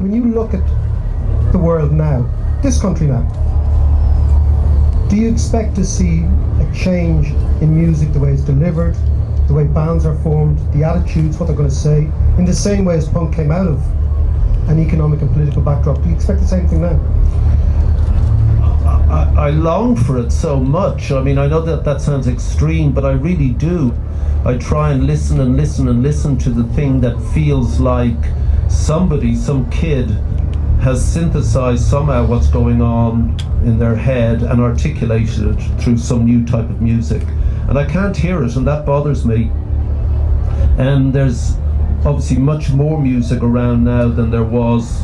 when you look at the world now, this country now, do you expect to see a change in music, the way it's delivered, the way bands are formed, the attitudes, what they're going to say, in the same way as punk came out of an economic and political backdrop? Do you expect the same thing now? I long for it so much. I mean, I know that sounds extreme, but I really do. I try and listen and listen and listen to the thing that feels like somebody, some kid, has synthesized somehow what's going on in their head and articulated it through some new type of music. And I can't hear it, and that bothers me. And there's obviously much more music around now than there was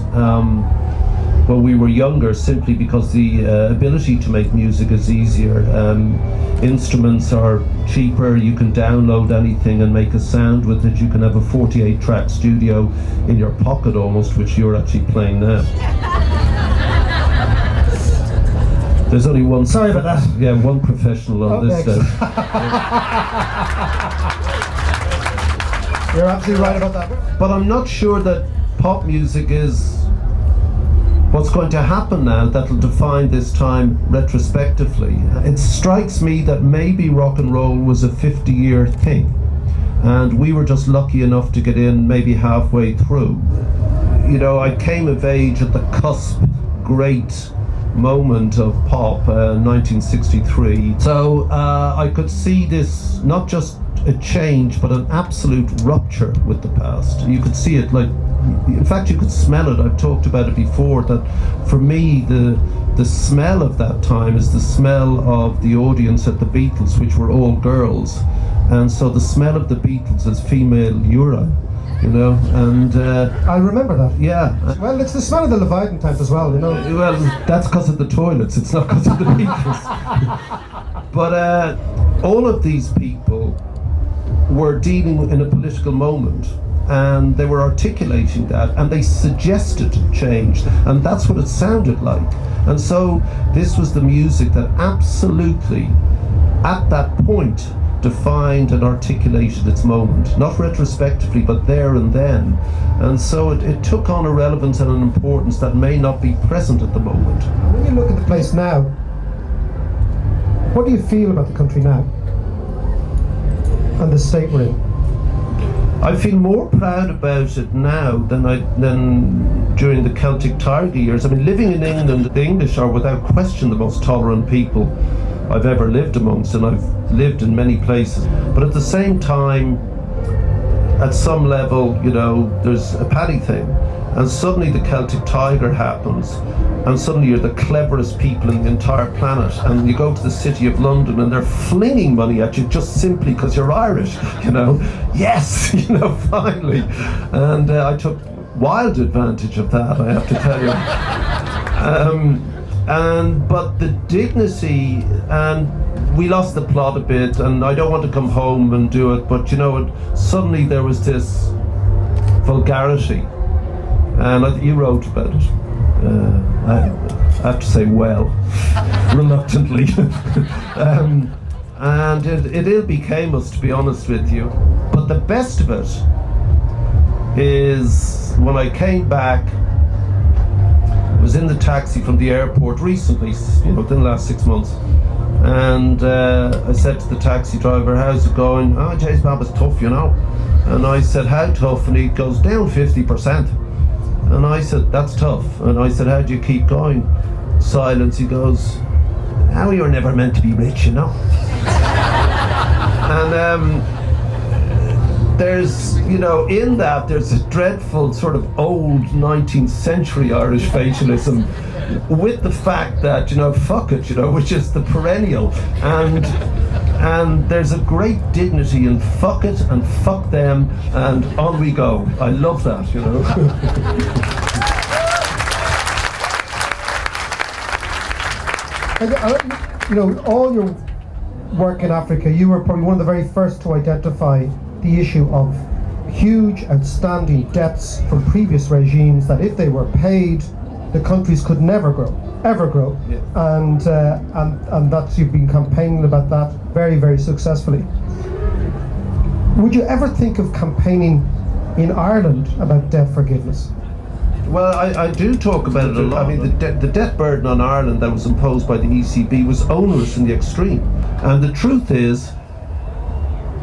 when we were younger, simply because the ability to make music is easier. Instruments are cheaper, you can download anything and make a sound with it. You can have a 48-track studio in your pocket almost, which you're actually playing now. There's only one. Sorry about that. Yeah, one professional on this stage. You're absolutely right about that. But I'm not sure that pop music is what's going to happen now that'll define this time retrospectively. It strikes me that maybe rock and roll was a 50-year thing, and we were just lucky enough to get in maybe halfway through. You know, I came of age at the cusp, great moment of pop, 1963. So I could see this not just a change, but an absolute rupture with the past. You could see it, like, in fact, you could smell it. I've talked about it before, that for me, the smell of that time is the smell of the audience at the Beatles, which were all girls. And so the smell of the Beatles is female urine, you know, and I remember that. yeah. Well, it's the smell of the Leviathan tent as well, you know. Well, that's because of the toilets, it's not because of the Beatles. But all of these people were dealing in a political moment, and they were articulating that, and they suggested change, and that's what it sounded like. And so this was the music that absolutely, at that point, defined and articulated its moment, not retrospectively, but there and then. And so it took on a relevance and an importance that may not be present at the moment. When you look at the place now, what do you feel about the country now and the state we're in? I feel more proud about it now than during the Celtic Tiger years. I mean, living in England, the English are without question the most tolerant people I've ever lived amongst, and I've lived in many places. But at the same time, at some level, you know, there's a paddy thing, and suddenly the Celtic Tiger happens, and suddenly you're the cleverest people in the entire planet, and you go to the city of London and they're flinging money at you just simply because you're Irish, you know. Yes, you know, finally. And I took wild advantage of that, I have to tell you. But the dignity, and we lost the plot a bit, and I don't want to come home and do it, but you know, suddenly there was this vulgarity, and you wrote about it. I have to say, well, reluctantly. And it ill became us, to be honest with you. But the best of it is when I came back, I was in the taxi from the airport recently, you know, within the last 6 months, and I said to the taxi driver, how's it going? Oh, geez, Bob, it's tough, you know. And I said, how tough? And he goes, down 50%. And I said, that's tough. And I said, how do you keep going? Silence. He goes, how you're never meant to be rich, you know. And there's, you know, in that there's a dreadful sort of old 19th century Irish facialism with the fact that, you know, fuck it, you know, which is the perennial. And there's a great dignity in fuck it and fuck them and on we go. I love that, you know. You know, all your work in Africa, you were probably one of the very first to identify the issue of huge, outstanding debts from previous regimes that if they were paid, the countries could never grow, ever grow. Yeah. And that's, you've been campaigning about that very, very successfully. Would you ever think of campaigning in Ireland about debt forgiveness? Well, I do talk about it a lot. I mean, the debt burden on Ireland that was imposed by the ECB was onerous in the extreme. And the truth is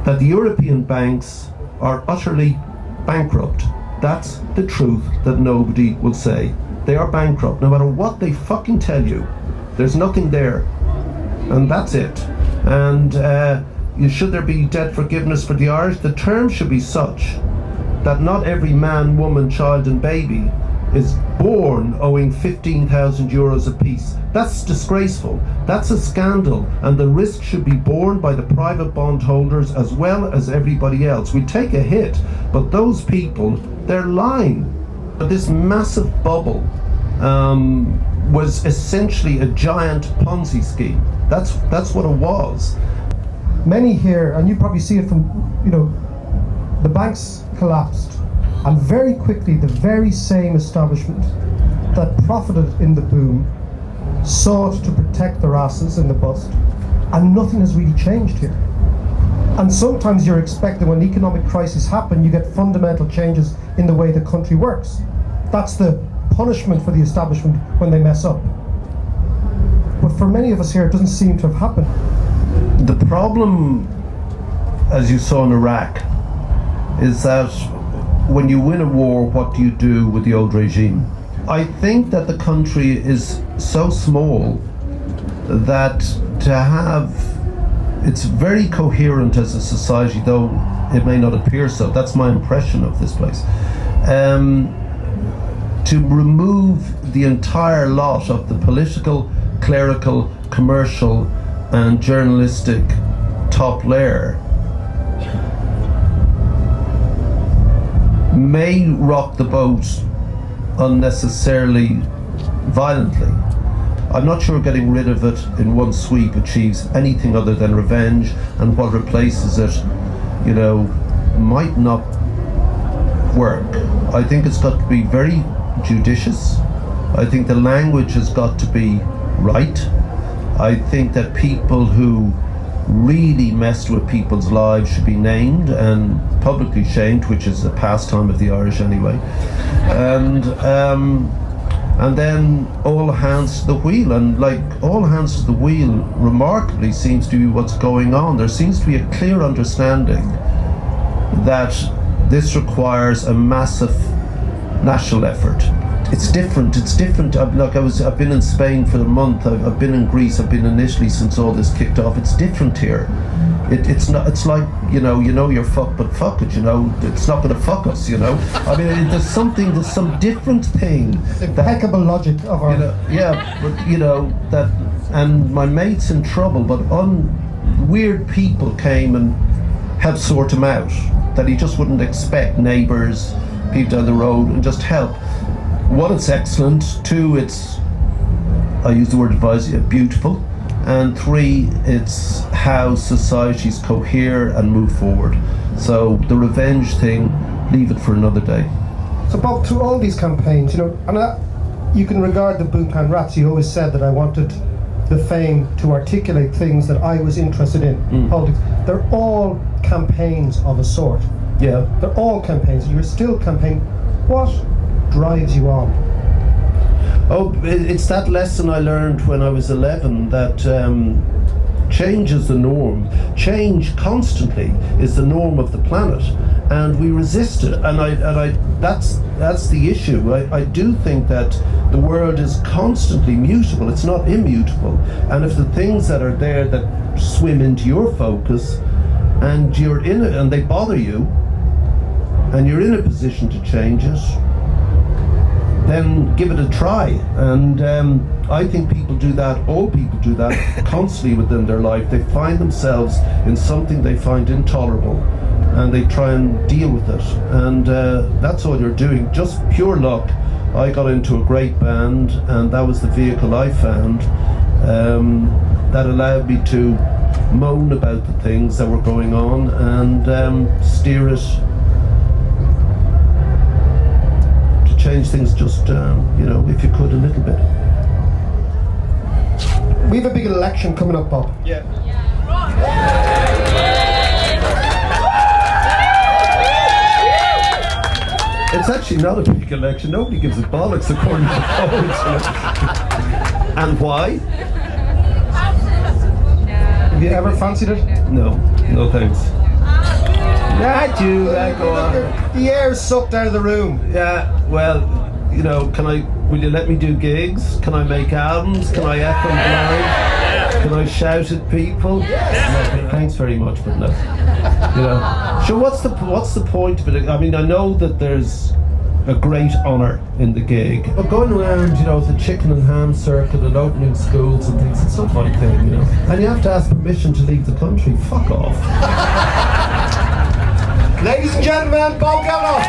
that the European banks are utterly bankrupt. That's the truth that nobody will say. They are bankrupt. No matter what they fucking tell you, there's nothing there. And that's it. And should there be debt forgiveness for the Irish? The term should be such that not every man, woman, child and baby is born owing 15,000 euros apiece. That's disgraceful. That's a scandal, and the risk should be borne by the private bondholders as well as everybody else. We take a hit, but those people, they're lying. This massive bubble was essentially a giant Ponzi scheme. That's what it was. Many here, and you probably see it from, the banks collapsed, and very quickly the very same establishment that profited in the boom sought to protect their asses in the bust, and nothing has really changed here. And sometimes you're expecting when economic crises happen, you get fundamental changes in the way the country works. That's the punishment for the establishment when they mess up. But for many of us here, it doesn't seem to have happened. The problem, as you saw in Iraq, is that when you win a war, what do you do with the old regime? I think that the country is so small that it's very coherent as a society, though it may not appear so. That's my impression of this place. To remove the entire lot of the political, clerical, commercial and journalistic top layer may rock the boat unnecessarily violently. I'm not sure getting rid of it in one sweep achieves anything other than revenge, and what replaces it, might not work. I think it's got to be very judicious. I think the language has got to be right. I think that people who really messed with people's lives should be named and publicly shamed, which is a pastime of the Irish anyway. And then all hands to the wheel, and like all hands to the wheel remarkably seems to be what's going on. There seems to be a clear understanding that this requires a massive national effort. It's different. I've been in Spain for a month, I've been in Greece, I've been in Italy since all this kicked off. It's different here. It's like, you're fucked, but fuck it, it's not gonna fuck us, I mean, there's some different thing. Impeccable logic of our... that, and my mate's in trouble, but weird people came and helped sort him out, that he just wouldn't expect, neighbours, people down the road, and just help. One, it's excellent. Two, it's, I use the word advise, beautiful. And three, it's how societies cohere and move forward. So the revenge thing, leave it for another day. So Bob, through all these campaigns, you can regard the Boom Can Rats. You always said that I wanted the fame to articulate things that I was interested in. Politics. They're all campaigns of a sort. Yeah. They're all campaigns. You're still campaigning. What drives you on? Oh, it's that lesson I learned when I was 11, that change is the norm. Change constantly is the norm of the planet, and we resist it. And that's the issue. I do think that the world is constantly mutable. It's not immutable. And if the things that are there that swim into your focus, and you're in it, and they bother you, and you're in a position to change it, then give it a try. And I think people do that, all people do that constantly within their life. They find themselves in something they find intolerable, and they try and deal with it. And that's all you're doing. Just pure luck. I got into a great band, and that was the vehicle I found that allowed me to moan about the things that were going on and steer it, change things just, if you could, a little bit. We have a big election coming up, Bob. Yeah. It's actually not a big election. Nobody gives a bollocks according to polls. And why? Have you ever fancied it? No thanks. Not you, go on. The air's sucked out of the room. Yeah, well, you know, will you let me do gigs? Can I make albums? Can I F and blind? Can I shout at people? No, thanks very much, but no. You know, so what's the point of it? I mean, I know that there's a great honour in the gig, but going around, you know, the chicken and ham circuit and opening schools and things, it's not my thing, you know. And you have to ask permission to leave the country. Fuck off. Ladies and gentlemen, Bob Geldof.